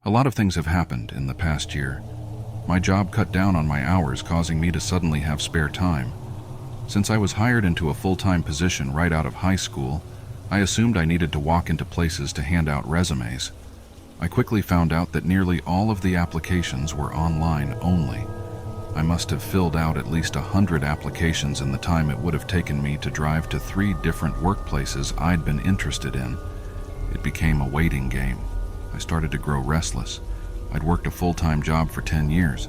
A lot of things have happened in the past year. My job cut down on my hours, causing me to suddenly have spare time. Since I was hired into a full-time position right out of high school, I assumed I needed to walk into places to hand out resumes. I quickly found out that nearly all of the applications were online only. I must have filled out at least 100 applications in the time it would have taken me to drive to 3 different workplaces I'd been interested in. It became a waiting game. I started to grow restless. I'd worked a full-time job for 10 years.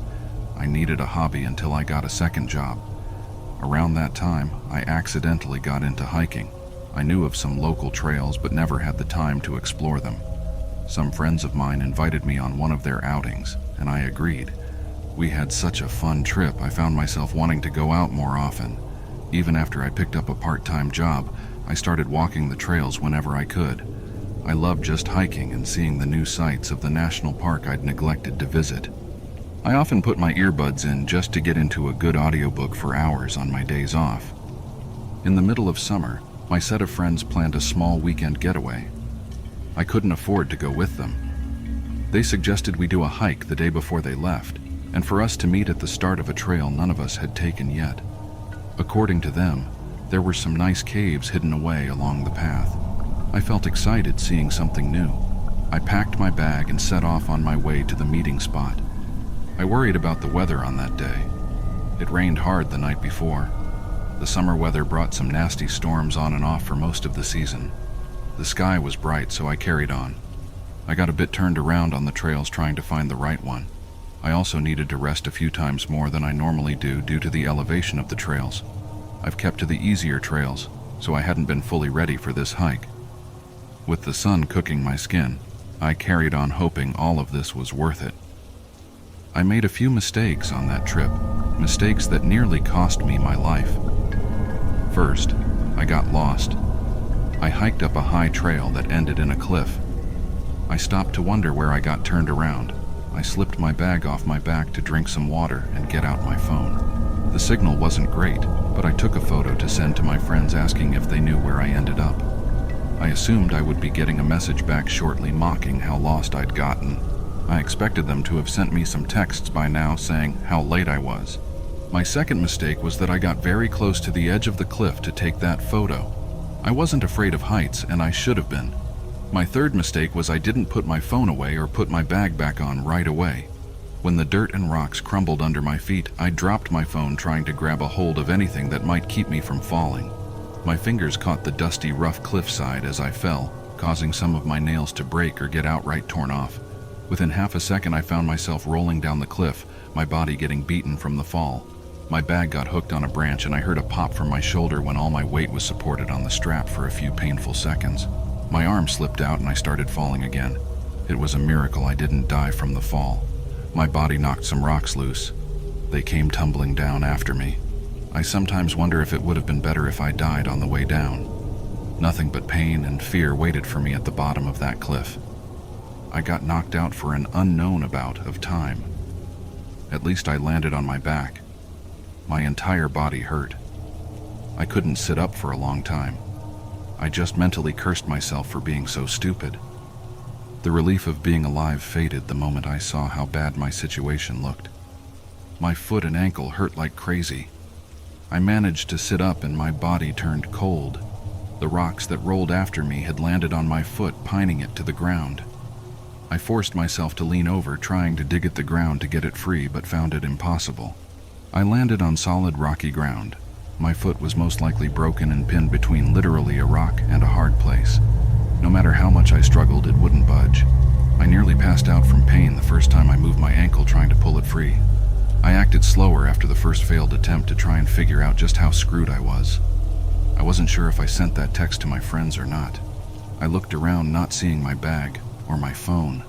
I needed a hobby until I got a second job. Around that time, I accidentally got into hiking. I knew of some local trails but never had the time to explore them. Some friends of mine invited me on one of their outings, and I agreed. We had such a fun trip, I found myself wanting to go out more often. Even after I picked up a part-time job, I started walking the trails whenever I could. I loved just hiking and seeing the new sights of the national park I'd neglected to visit. I often put my earbuds in just to get into a good audiobook for hours on my days off. In the middle of summer, my set of friends planned a small weekend getaway. I couldn't afford to go with them. They suggested we do a hike the day before they left, and for us to meet at the start of a trail none of us had taken yet. According to them, there were some nice caves hidden away along the path. I felt excited seeing something new. I packed my bag and set off on my way to the meeting spot. I worried about the weather on that day. It rained hard the night before. The summer weather brought some nasty storms on and off for most of the season. The sky was bright, so I carried on. I got a bit turned around on the trails trying to find the right one. I also needed to rest a few times more than I normally do due to the elevation of the trails. I've kept to the easier trails, so I hadn't been fully ready for this hike. With the sun cooking my skin, I carried on hoping all of this was worth it. I made a few mistakes on that trip, mistakes that nearly cost me my life. First, I got lost. I hiked up a high trail that ended in a cliff. I stopped to wonder where I got turned around. I slipped my bag off my back to drink some water and get out my phone. The signal wasn't great, but I took a photo to send to my friends asking if they knew where I ended up. I assumed I would be getting a message back shortly mocking how lost I'd gotten. I expected them to have sent me some texts by now saying how late I was. My second mistake was that I got very close to the edge of the cliff to take that photo. I wasn't afraid of heights, and I should have been. My third mistake was I didn't put my phone away or put my bag back on right away. When the dirt and rocks crumbled under my feet, I dropped my phone trying to grab a hold of anything that might keep me from falling. My fingers caught the dusty, rough cliffside as I fell, causing some of my nails to break or get outright torn off. Within half a second, I found myself rolling down the cliff, my body getting beaten from the fall. My bag got hooked on a branch and I heard a pop from my shoulder when all my weight was supported on the strap for a few painful seconds. My arm slipped out and I started falling again. It was a miracle I didn't die from the fall. My body knocked some rocks loose. They came tumbling down after me. I sometimes wonder if it would have been better if I died on the way down. Nothing but pain and fear waited for me at the bottom of that cliff. I got knocked out for an unknown amount of time. At least I landed on my back. My entire body hurt. I couldn't sit up for a long time. I just mentally cursed myself for being so stupid. The relief of being alive faded the moment I saw how bad my situation looked. My foot and ankle hurt like crazy. I managed to sit up and my body turned cold. The rocks that rolled after me had landed on my foot, pining it to the ground. I forced myself to lean over, trying to dig at the ground to get it free, but found it impossible. I landed on solid rocky ground. My foot was most likely broken and pinned between literally a rock and a hard place. No matter how much I struggled, it wouldn't budge. I nearly passed out from pain the first time I moved my ankle trying to pull it free. I acted slower after the first failed attempt to try and figure out just how screwed I was. I wasn't sure if I sent that text to my friends or not. I looked around, not seeing my bag or my phone.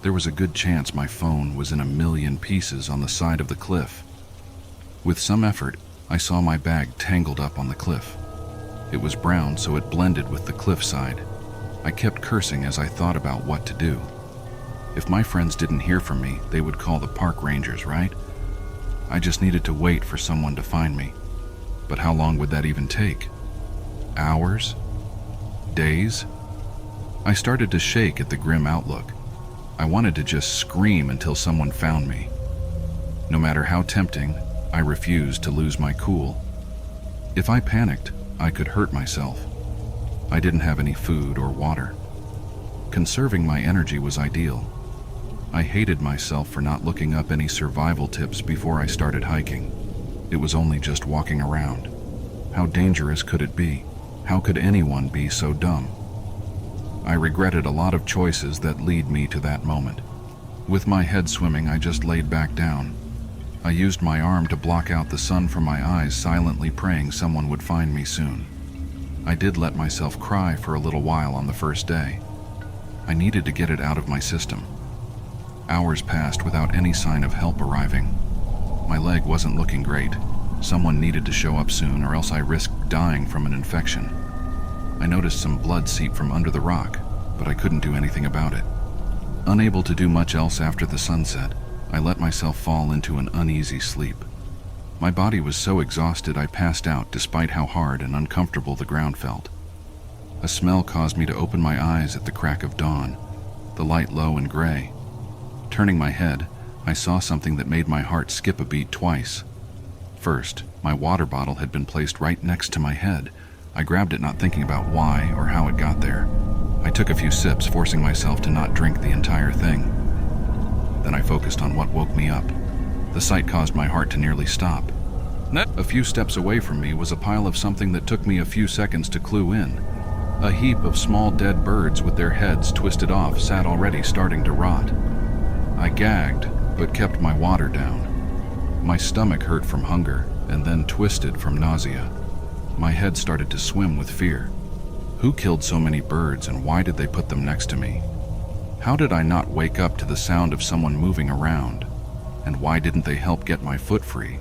There was a good chance my phone was in a million pieces on the side of the cliff. With some effort, I saw my bag tangled up on the cliff. It was brown, so it blended with the cliffside. I kept cursing as I thought about what to do. If my friends didn't hear from me, they would call the park rangers, right? I just needed to wait for someone to find me. But how long would that even take? Hours? Days? I started to shake at the grim outlook. I wanted to just scream until someone found me. No matter how tempting, I refused to lose my cool. If I panicked, I could hurt myself. I didn't have any food or water. Conserving my energy was ideal. I hated myself for not looking up any survival tips before I started hiking. It was only just walking around. How dangerous could it be? How could anyone be so dumb? I regretted a lot of choices that lead me to that moment. With my head swimming, I just laid back down. I used my arm to block out the sun from my eyes, silently praying someone would find me soon. I did let myself cry for a little while on the first day. I needed to get it out of my system. Hours passed without any sign of help arriving. My leg wasn't looking great. Someone needed to show up soon, or else I risked dying from an infection. I noticed some blood seep from under the rock, but I couldn't do anything about it. Unable to do much else after the sunset, I let myself fall into an uneasy sleep. My body was so exhausted I passed out despite how hard and uncomfortable the ground felt. A smell caused me to open my eyes at the crack of dawn, the light low and gray. Turning my head, I saw something that made my heart skip a beat twice. First, my water bottle had been placed right next to my head. I grabbed it, not thinking about why or how it got there. I took a few sips, forcing myself to not drink the entire thing. Then I focused on what woke me up. The sight caused my heart to nearly stop. A few steps away from me was a pile of something that took me a few seconds to clue in. A heap of small dead birds with their heads twisted off sat already starting to rot. I gagged, but kept my water down. My stomach hurt from hunger and then twisted from nausea. My head started to swim with fear. Who killed so many birds, and why did they put them next to me? How did I not wake up to the sound of someone moving around? And why didn't they help get my foot free?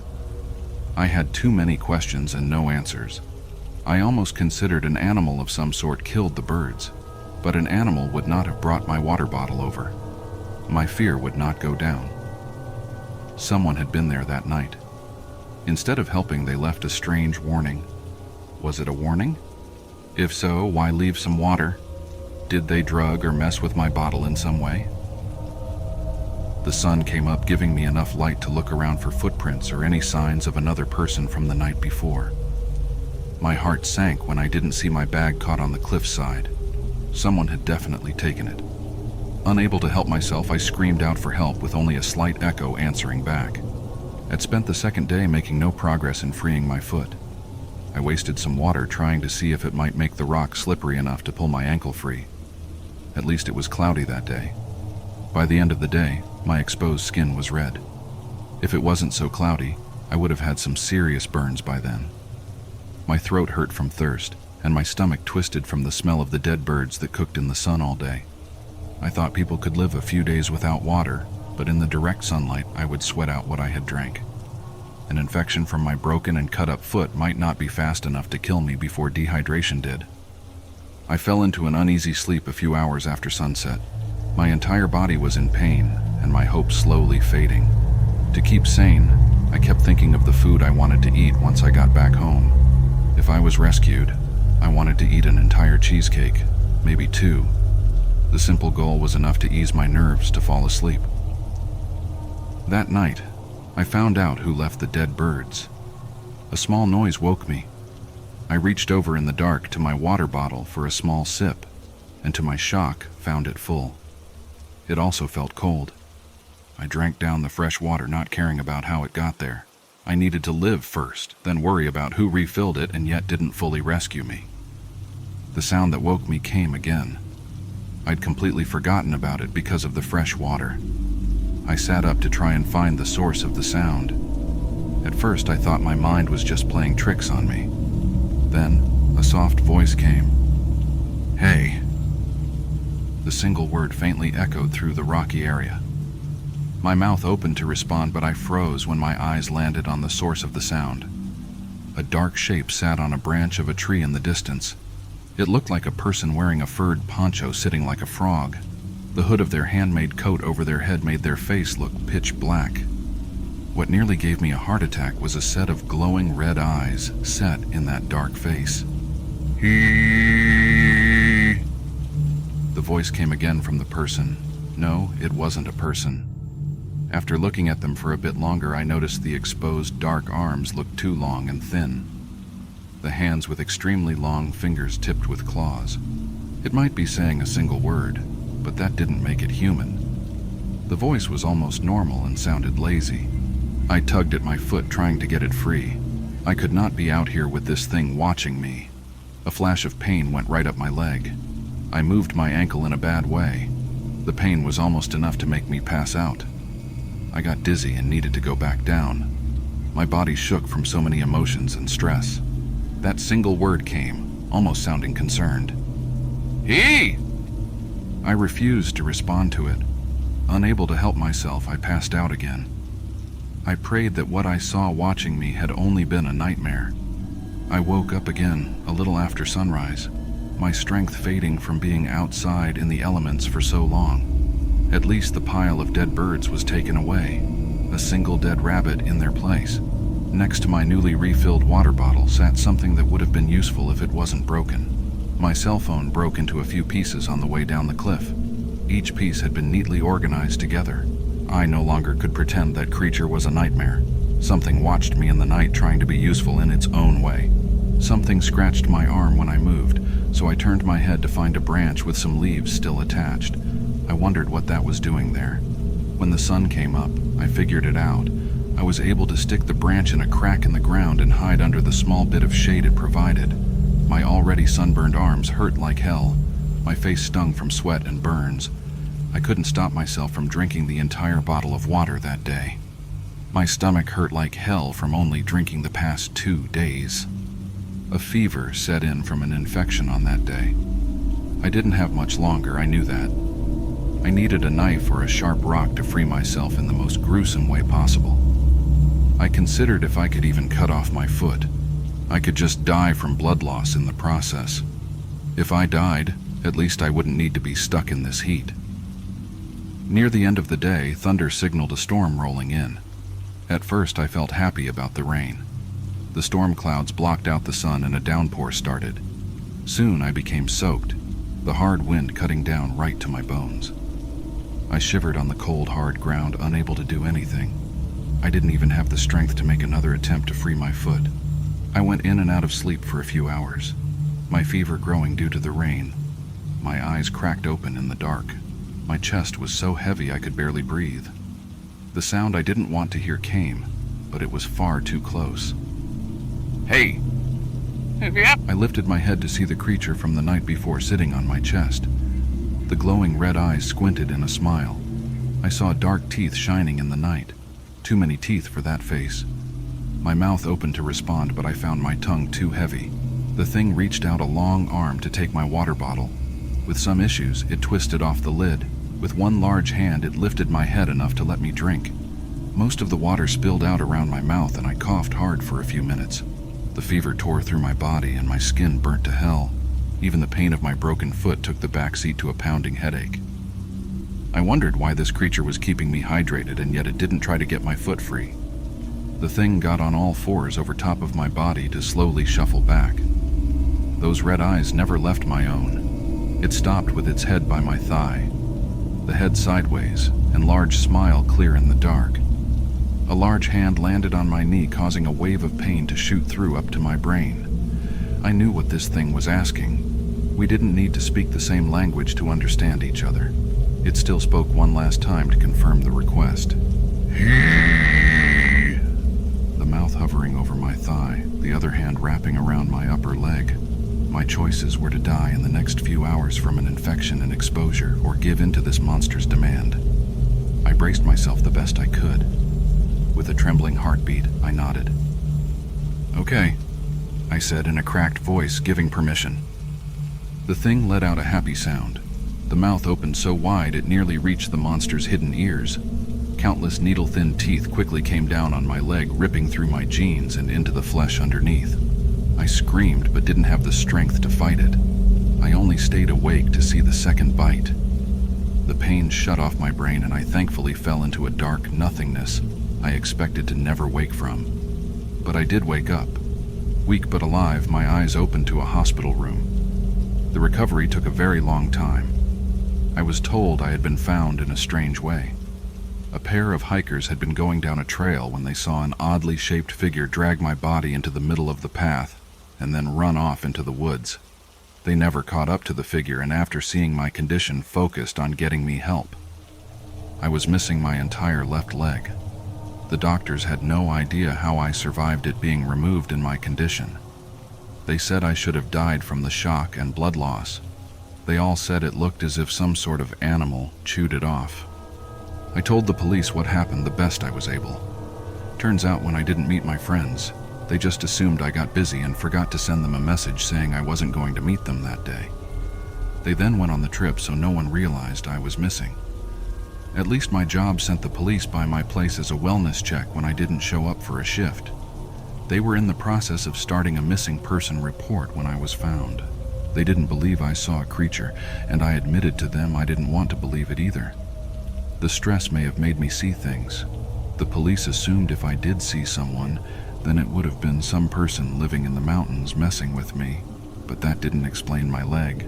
I had too many questions and no answers. I almost considered an animal of some sort killed the birds, but an animal would not have brought my water bottle over. My fear would not go down. Someone had been there that night. Instead of helping, they left a strange warning. Was it a warning? If so, why leave some water? Did they drug or mess with my bottle in some way? The sun came up, giving me enough light to look around for footprints or any signs of another person from the night before. My heart sank when I didn't see my bag caught on the cliffside. Someone had definitely taken it. Unable to help myself, I screamed out for help with only a slight echo answering back. I'd spent the second day making no progress in freeing my foot. I wasted some water trying to see if it might make the rock slippery enough to pull my ankle free. At least it was cloudy that day. By the end of the day, my exposed skin was red. If it wasn't so cloudy, I would have had some serious burns by then. My throat hurt from thirst, and my stomach twisted from the smell of the dead birds that cooked in the sun all day. I thought people could live a few days without water, but in the direct sunlight, I would sweat out what I had drank. An infection from my broken and cut-up foot might not be fast enough to kill me before dehydration did. I fell into an uneasy sleep a few hours after sunset. My entire body was in pain, and my hopes slowly fading. To keep sane, I kept thinking of the food I wanted to eat once I got back home. If I was rescued, I wanted to eat an entire cheesecake, maybe 2. The simple goal was enough to ease my nerves to fall asleep. That night, I found out who left the dead birds. A small noise woke me. I reached over in the dark to my water bottle for a small sip, and to my shock, found it full. It also felt cold. I drank down the fresh water, not caring about how it got there. I needed to live first, then worry about who refilled it and yet didn't fully rescue me. The sound that woke me came again. I'd completely forgotten about it because of the fresh water. I sat up to try and find the source of the sound. At first, I thought my mind was just playing tricks on me. Then, a soft voice came. "Hey." The single word faintly echoed through the rocky area. My mouth opened to respond, but I froze when my eyes landed on the source of the sound. A dark shape sat on a branch of a tree in the distance. It looked like a person wearing a furred poncho sitting like a frog. The hood of their handmade coat over their head made their face look pitch black. What nearly gave me a heart attack was a set of glowing red eyes set in that dark face. "He." The voice came again from the person. No, it wasn't a person. After looking at them for a bit longer, I noticed the exposed dark arms looked too long and thin. The hands with extremely long fingers tipped with claws. It might be saying a single word, but that didn't make it human. The voice was almost normal and sounded lazy. I tugged at my foot, trying to get it free. I could not be out here with this thing watching me. A flash of pain went right up my leg. I moved my ankle in a bad way. The pain was almost enough to make me pass out. I got dizzy and needed to go back down. My body shook from so many emotions and stress. That single word came, almost sounding concerned. "He!" I refused to respond to it. Unable to help myself, I passed out again. I prayed that what I saw watching me had only been a nightmare. I woke up again a little after sunrise, my strength fading from being outside in the elements for so long. At least the pile of dead birds was taken away, a single dead rabbit in their place. Next to my newly refilled water bottle sat something that would have been useful if it wasn't broken. My cell phone broke into a few pieces on the way down the cliff. Each piece had been neatly organized together. I no longer could pretend that creature was a nightmare. Something watched me in the night, trying to be useful in its own way. Something scratched my arm when I moved, so I turned my head to find a branch with some leaves still attached. I wondered what that was doing there. When the sun came up, I figured it out. I was able to stick the branch in a crack in the ground and hide under the small bit of shade it provided. My already sunburned arms hurt like hell. My face stung from sweat and burns. I couldn't stop myself from drinking the entire bottle of water that day. My stomach hurt like hell from only drinking the past 2 days. A fever set in from an infection on that day. I didn't have much longer, I knew that. I needed a knife or a sharp rock to free myself in the most gruesome way possible. I considered if I could even cut off my foot. I could just die from blood loss in the process. If I died, at least I wouldn't need to be stuck in this heat. Near the end of the day, thunder signaled a storm rolling in. At first, I felt happy about the rain. The storm clouds blocked out the sun and a downpour started. Soon I became soaked, the hard wind cutting down right to my bones. I shivered on the cold, hard ground, unable to do anything. I didn't even have the strength to make another attempt to free my foot. I went in and out of sleep for a few hours, my fever growing due to the rain. My eyes cracked open in the dark. My chest was so heavy I could barely breathe. The sound I didn't want to hear came, but it was far too close. "Hey!" I lifted my head to see the creature from the night before sitting on my chest. The glowing red eyes squinted in a smile. I saw dark teeth shining in the night. Too many teeth for that face. My mouth opened to respond, but I found my tongue too heavy. The thing reached out a long arm to take my water bottle. With some issues, it twisted off the lid. With one large hand, it lifted my head enough to let me drink. Most of the water spilled out around my mouth, and I coughed hard for a few minutes. The fever tore through my body, and my skin burnt to hell. Even the pain of my broken foot took the backseat to a pounding headache. I wondered why this creature was keeping me hydrated, and yet it didn't try to get my foot free. The thing got on all fours over top of my body to slowly shuffle back. Those red eyes never left my own. It stopped with its head by my thigh, the head sideways, and large smile clear in the dark. A large hand landed on my knee, causing a wave of pain to shoot through up to my brain. I knew what this thing was asking. We didn't need to speak the same language to understand each other. It still spoke one last time to confirm the request. "He!" The mouth hovering over my thigh, the other hand wrapping around my upper leg. My choices were to die in the next few hours from an infection and exposure, or give in to this monster's demand. I braced myself the best I could. With a trembling heartbeat, I nodded. "Okay," I said in a cracked voice, giving permission. The thing let out a happy sound. The mouth opened so wide it nearly reached the monster's hidden ears. Countless needle-thin teeth quickly came down on my leg, ripping through my jeans and into the flesh underneath. I screamed, but didn't have the strength to fight it. I only stayed awake to see the second bite. The pain shut off my brain, and I thankfully fell into a dark nothingness I expected to never wake from. But I did wake up. Weak but alive, my eyes opened to a hospital room. The recovery took a very long time. I was told I had been found in a strange way. A pair of hikers had been going down a trail when they saw an oddly shaped figure drag my body into the middle of the path and then run off into the woods. They never caught up to the figure, and after seeing my condition, focused on getting me help. I was missing my entire left leg. The doctors had no idea how I survived it being removed in my condition. They said I should have died from the shock and blood loss. They all said it looked as if some sort of animal chewed it off. I told the police what happened the best I was able. Turns out when I didn't meet my friends, they just assumed I got busy and forgot to send them a message saying I wasn't going to meet them that day. They then went on the trip so no one realized I was missing. At least my job sent the police by my place as a wellness check when I didn't show up for a shift. They were in the process of starting a missing person report when I was found. They didn't believe I saw a creature, and I admitted to them I didn't want to believe it either. The stress may have made me see things. The police assumed if I did see someone, then it would have been some person living in the mountains messing with me, but that didn't explain my leg.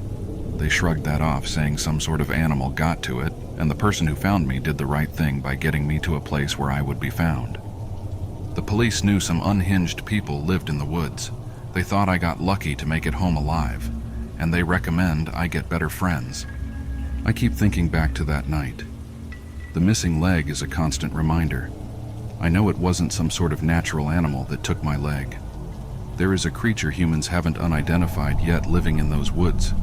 They shrugged that off, saying some sort of animal got to it, and the person who found me did the right thing by getting me to a place where I would be found. The police knew some unhinged people lived in the woods. They thought I got lucky to make it home alive, and they recommend I get better friends. I keep thinking back to that night. The missing leg is a constant reminder. I know it wasn't some sort of natural animal that took my leg. There is a creature humans haven't unidentified yet living in those woods.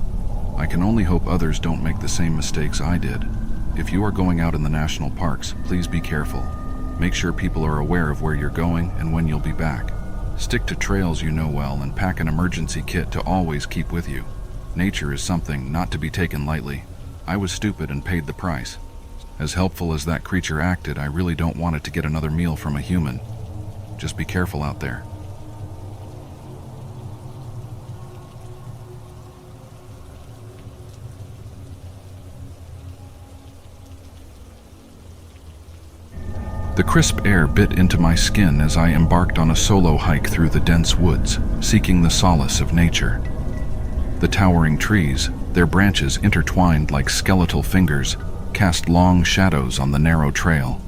I can only hope others don't make the same mistakes I did. If you are going out in the national parks, please be careful. Make sure people are aware of where you're going and when you'll be back. Stick to trails you know well and pack an emergency kit to always keep with you. Nature is something not to be taken lightly. I was stupid and paid the price. As helpful as that creature acted, I really don't want it to get another meal from a human. Just be careful out there. The crisp air bit into my skin as I embarked on a solo hike through the dense woods, seeking the solace of nature. The towering trees, their branches intertwined like skeletal fingers, cast long shadows on the narrow trail.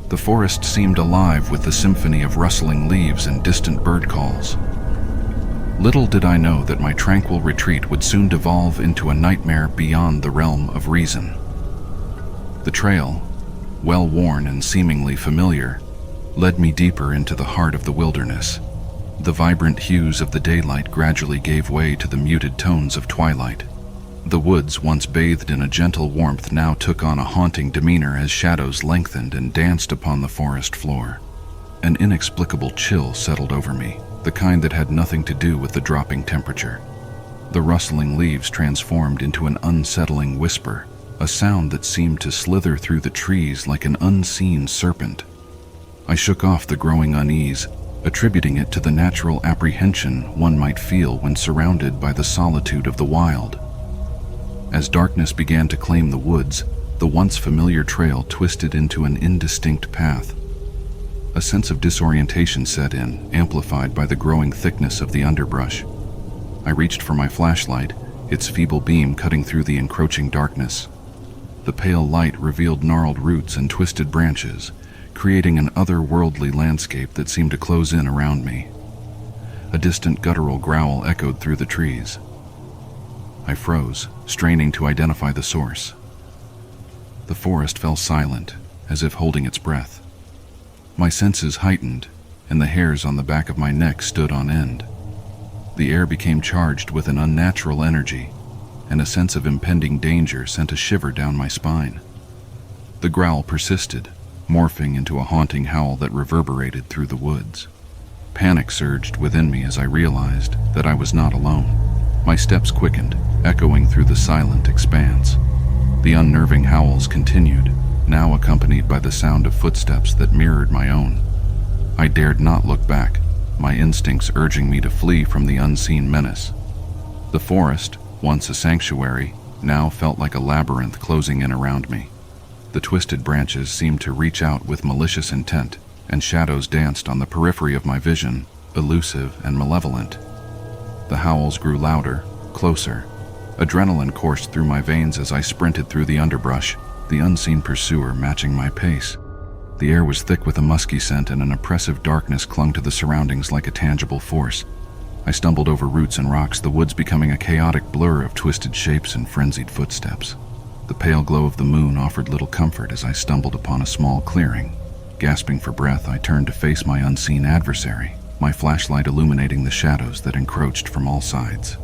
The forest seemed alive with the symphony of rustling leaves and distant bird calls. Little did I know that my tranquil retreat would soon devolve into a nightmare beyond the realm of reason. The trail, well-worn and seemingly familiar, led me deeper into the heart of the wilderness. The vibrant hues of the daylight gradually gave way to the muted tones of twilight. The woods, once bathed in a gentle warmth, now took on a haunting demeanor as shadows lengthened and danced upon the forest floor. An inexplicable chill settled over me, the kind that had nothing to do with the dropping temperature. The rustling leaves transformed into an unsettling whisper, a sound that seemed to slither through the trees like an unseen serpent. I shook off the growing unease, attributing it to the natural apprehension one might feel when surrounded by the solitude of the wild. As darkness began to claim the woods, the once familiar trail twisted into an indistinct path. A sense of disorientation set in, amplified by the growing thickness of the underbrush. I reached for my flashlight, its feeble beam cutting through the encroaching darkness. The pale light revealed gnarled roots and twisted branches, creating an otherworldly landscape that seemed to close in around me. A distant guttural growl echoed through the trees. I froze, straining to identify the source. The forest fell silent, as if holding its breath. My senses heightened, and the hairs on the back of my neck stood on end. The air became charged with an unnatural energy, and a sense of impending danger sent a shiver down my spine. The growl persisted, morphing into a haunting howl that reverberated through the woods. Panic surged within me as I realized that I was not alone. My steps quickened, echoing through the silent expanse. The unnerving howls continued, now accompanied by the sound of footsteps that mirrored my own. I dared not look back, my instincts urging me to flee from the unseen menace. The forest, once a sanctuary, now felt like a labyrinth closing in around me. The twisted branches seemed to reach out with malicious intent, and shadows danced on the periphery of my vision, elusive and malevolent. The howls grew louder, closer, Adrenaline coursed through my veins as I sprinted through the underbrush, the unseen pursuer matching my pace. The air was thick with a musky scent, and an oppressive darkness clung to the surroundings like a tangible force. I stumbled over roots and rocks, the woods becoming a chaotic blur of twisted shapes and frenzied footsteps. The pale glow of the moon offered little comfort as I stumbled upon a small clearing. Gasping for breath, I turned to face my unseen adversary, my flashlight illuminating the shadows that encroached from all sides.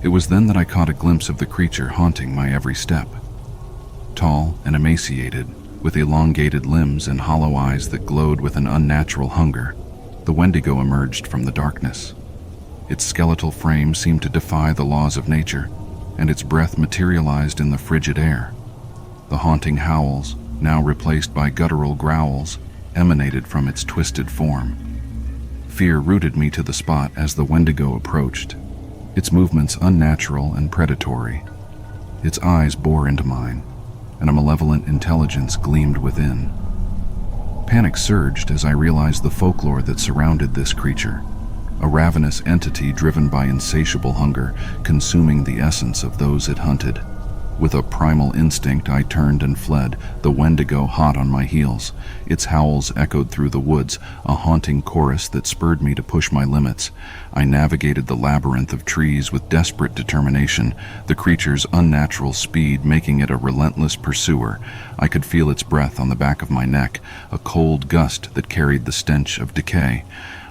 It was then that I caught a glimpse of the creature haunting my every step. Tall and emaciated, with elongated limbs and hollow eyes that glowed with an unnatural hunger, the Wendigo emerged from the darkness. Its skeletal frame seemed to defy the laws of nature, and its breath materialized in the frigid air. The haunting howls, now replaced by guttural growls, emanated from its twisted form. Fear rooted me to the spot as the Wendigo approached, its movements unnatural and predatory. Its eyes bore into mine, and a malevolent intelligence gleamed within. Panic surged as I realized the folklore that surrounded this creature, a ravenous entity driven by insatiable hunger, consuming the essence of those it hunted. With a primal instinct, I turned and fled, the Wendigo hot on my heels. Its howls echoed through the woods, a haunting chorus that spurred me to push my limits. I navigated the labyrinth of trees with desperate determination, the creature's unnatural speed making it a relentless pursuer. I could feel its breath on the back of my neck, a cold gust that carried the stench of decay.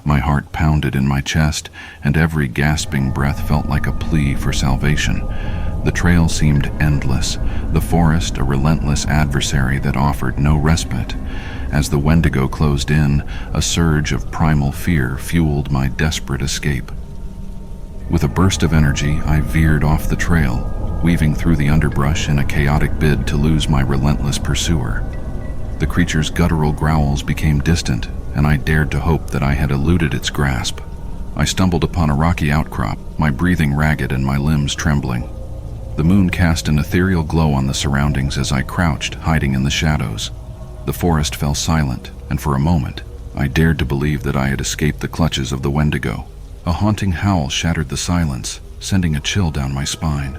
My heart pounded in my chest, and every gasping breath felt like a plea for salvation. The trail seemed endless, the forest a relentless adversary that offered no respite. As the Wendigo closed in, a surge of primal fear fueled my desperate escape. With a burst of energy, I veered off the trail, weaving through the underbrush in a chaotic bid to lose my relentless pursuer. The creature's guttural growls became distant, and I dared to hope that I had eluded its grasp. I stumbled upon a rocky outcrop, my breathing ragged and my limbs trembling. The moon cast an ethereal glow on the surroundings as I crouched, hiding in the shadows. The forest fell silent, and for a moment, I dared to believe that I had escaped the clutches of the Wendigo. A haunting howl shattered the silence, sending a chill down my spine.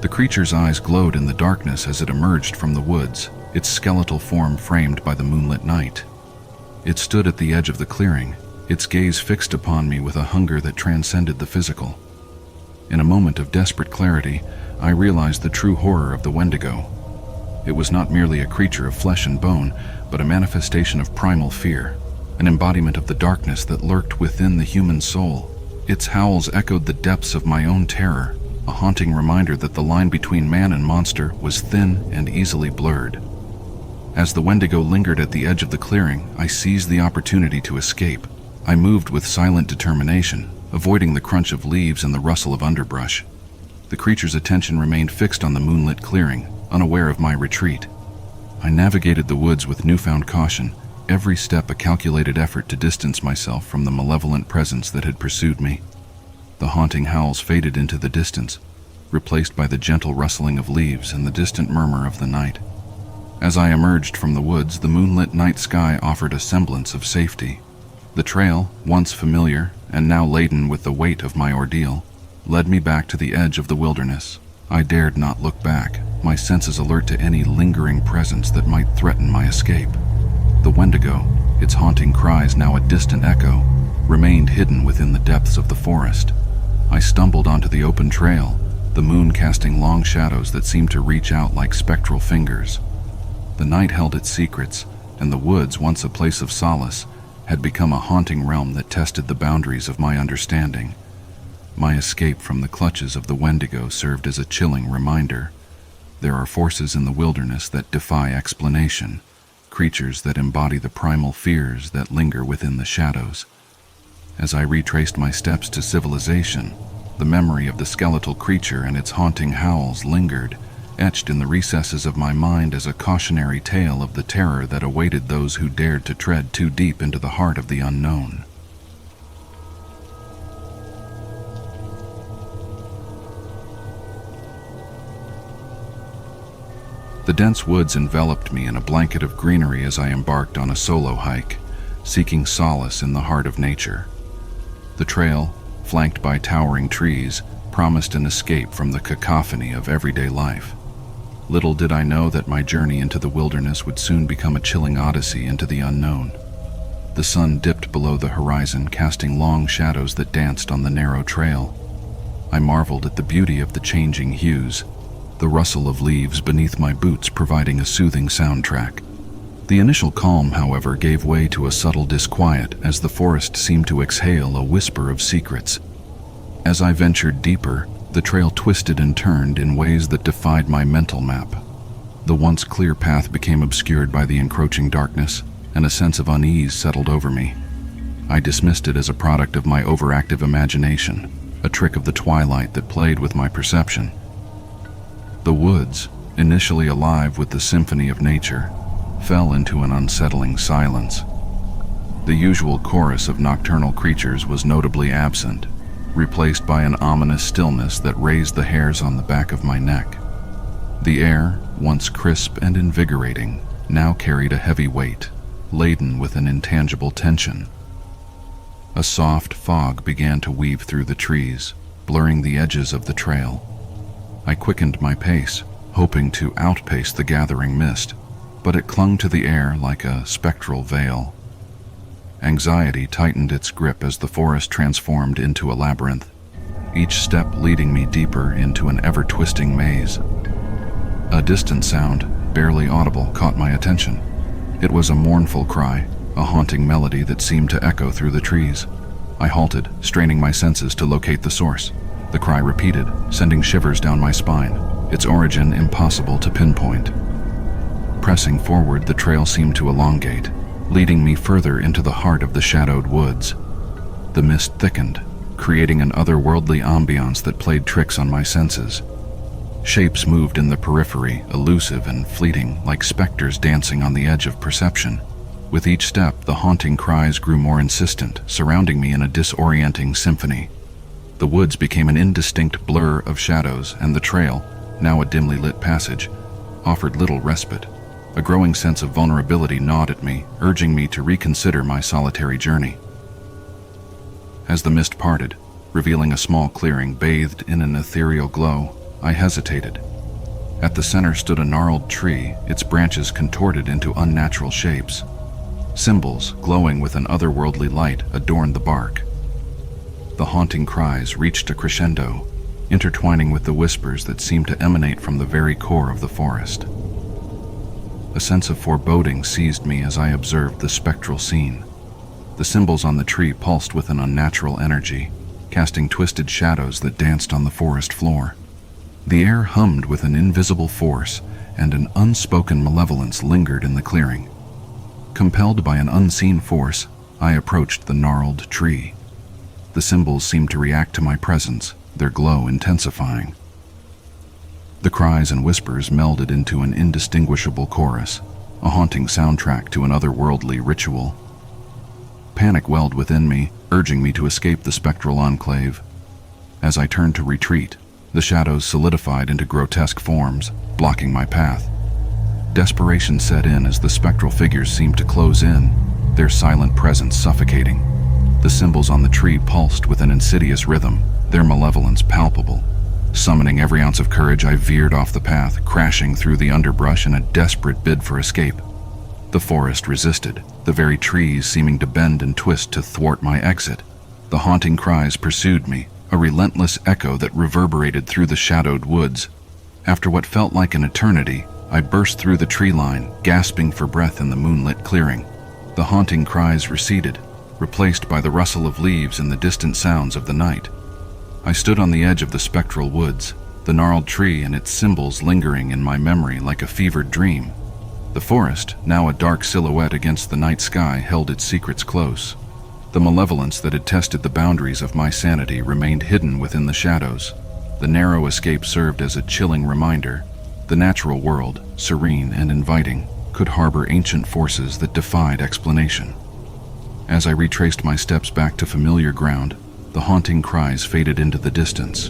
The creature's eyes glowed in the darkness as it emerged from the woods, its skeletal form framed by the moonlit night. It stood at the edge of the clearing, its gaze fixed upon me with a hunger that transcended the physical. In a moment of desperate clarity, I realized the true horror of the Wendigo. It was not merely a creature of flesh and bone, but a manifestation of primal fear, an embodiment of the darkness that lurked within the human soul. Its howls echoed the depths of my own terror, a haunting reminder that the line between man and monster was thin and easily blurred. As the Wendigo lingered at the edge of the clearing, I seized the opportunity to escape. I moved with silent determination, avoiding the crunch of leaves and the rustle of underbrush. The creature's attention remained fixed on the moonlit clearing, unaware of my retreat. I navigated the woods with newfound caution, every step a calculated effort to distance myself from the malevolent presence that had pursued me. The haunting howls faded into the distance, replaced by the gentle rustling of leaves and the distant murmur of the night. As I emerged from the woods, the moonlit night sky offered a semblance of safety. The trail, once familiar and now laden with the weight of my ordeal, led me back to the edge of the wilderness. I dared not look back, my senses alert to any lingering presence that might threaten my escape. The Wendigo, its haunting cries now a distant echo, remained hidden within the depths of the forest. I stumbled onto the open trail, the moon casting long shadows that seemed to reach out like spectral fingers. The night held its secrets, and the woods, once a place of solace, had become a haunting realm that tested the boundaries of my understanding. My escape from the clutches of the Wendigo served as a chilling reminder. There are forces in the wilderness that defy explanation, creatures that embody the primal fears that linger within the shadows. As I retraced my steps to civilization, the memory of the skeletal creature and its haunting howls lingered, etched in the recesses of my mind as a cautionary tale of the terror that awaited those who dared to tread too deep into the heart of the unknown. The dense woods enveloped me in a blanket of greenery as I embarked on a solo hike, seeking solace in the heart of nature. The trail, flanked by towering trees, promised an escape from the cacophony of everyday life. Little did I know that my journey into the wilderness would soon become a chilling odyssey into the unknown. The sun dipped below the horizon, casting long shadows that danced on the narrow trail. I marveled at the beauty of the changing hues, the rustle of leaves beneath my boots providing a soothing soundtrack. The initial calm, however, gave way to a subtle disquiet as the forest seemed to exhale a whisper of secrets. As I ventured deeper, the trail twisted and turned in ways that defied my mental map. The once clear path became obscured by the encroaching darkness, and a sense of unease settled over me. I dismissed it as a product of my overactive imagination, a trick of the twilight that played with my perception. The woods, initially alive with the symphony of nature, fell into an unsettling silence. The usual chorus of nocturnal creatures was notably absent, replaced by an ominous stillness that raised the hairs on the back of my neck. The air, once crisp and invigorating, now carried a heavy weight, laden with an intangible tension. A soft fog began to weave through the trees, blurring the edges of the trail. I quickened my pace, hoping to outpace the gathering mist, but it clung to the air like a spectral veil. Anxiety tightened its grip as the forest transformed into a labyrinth, each step leading me deeper into an ever-twisting maze. A distant sound, barely audible, caught my attention. It was a mournful cry, a haunting melody that seemed to echo through the trees. I halted, straining my senses to locate the source. The cry repeated, sending shivers down my spine, its origin impossible to pinpoint. Pressing forward, the trail seemed to elongate, leading me further into the heart of the shadowed woods. The mist thickened, creating an otherworldly ambiance that played tricks on my senses. Shapes moved in the periphery, elusive and fleeting, like specters dancing on the edge of perception. With each step, the haunting cries grew more insistent, surrounding me in a disorienting symphony. The woods became an indistinct blur of shadows, and the trail, now a dimly lit passage, offered little respite. A growing sense of vulnerability gnawed at me, urging me to reconsider my solitary journey. As the mist parted, revealing a small clearing bathed in an ethereal glow, I hesitated. At the center stood a gnarled tree, its branches contorted into unnatural shapes. Symbols, glowing with an otherworldly light, adorned the bark. The haunting cries reached a crescendo, intertwining with the whispers that seemed to emanate from the very core of the forest. A sense of foreboding seized me as I observed the spectral scene. The symbols on the tree pulsed with an unnatural energy, casting twisted shadows that danced on the forest floor. The air hummed with an invisible force, and an unspoken malevolence lingered in the clearing. Compelled by an unseen force, I approached the gnarled tree. The symbols seemed to react to my presence, their glow intensifying. The cries and whispers melded into an indistinguishable chorus, a haunting soundtrack to an otherworldly ritual. Panic welled within me, urging me to escape the spectral enclave. As I turned to retreat, the shadows solidified into grotesque forms, blocking my path. Desperation set in as the spectral figures seemed to close in, their silent presence suffocating. The symbols on the tree pulsed with an insidious rhythm, their malevolence palpable. Summoning every ounce of courage, I veered off the path, crashing through the underbrush in a desperate bid for escape. The forest resisted, the very trees seeming to bend and twist to thwart my exit. The haunting cries pursued me, a relentless echo that reverberated through the shadowed woods. After what felt like an eternity, I burst through the tree line, gasping for breath in the moonlit clearing. The haunting cries receded, replaced by the rustle of leaves and the distant sounds of the night. I stood on the edge of the spectral woods, the gnarled tree and its symbols lingering in my memory like a fevered dream. The forest, now a dark silhouette against the night sky, held its secrets close. The malevolence that had tested the boundaries of my sanity remained hidden within the shadows. The narrow escape served as a chilling reminder. The natural world, serene and inviting, could harbor ancient forces that defied explanation. As I retraced my steps back to familiar ground, the haunting cries faded into the distance.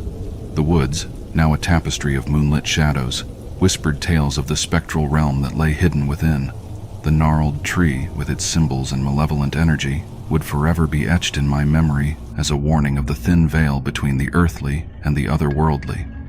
The woods, now a tapestry of moonlit shadows, whispered tales of the spectral realm that lay hidden within. The gnarled tree, with its symbols and malevolent energy, would forever be etched in my memory as a warning of the thin veil between the earthly and the otherworldly.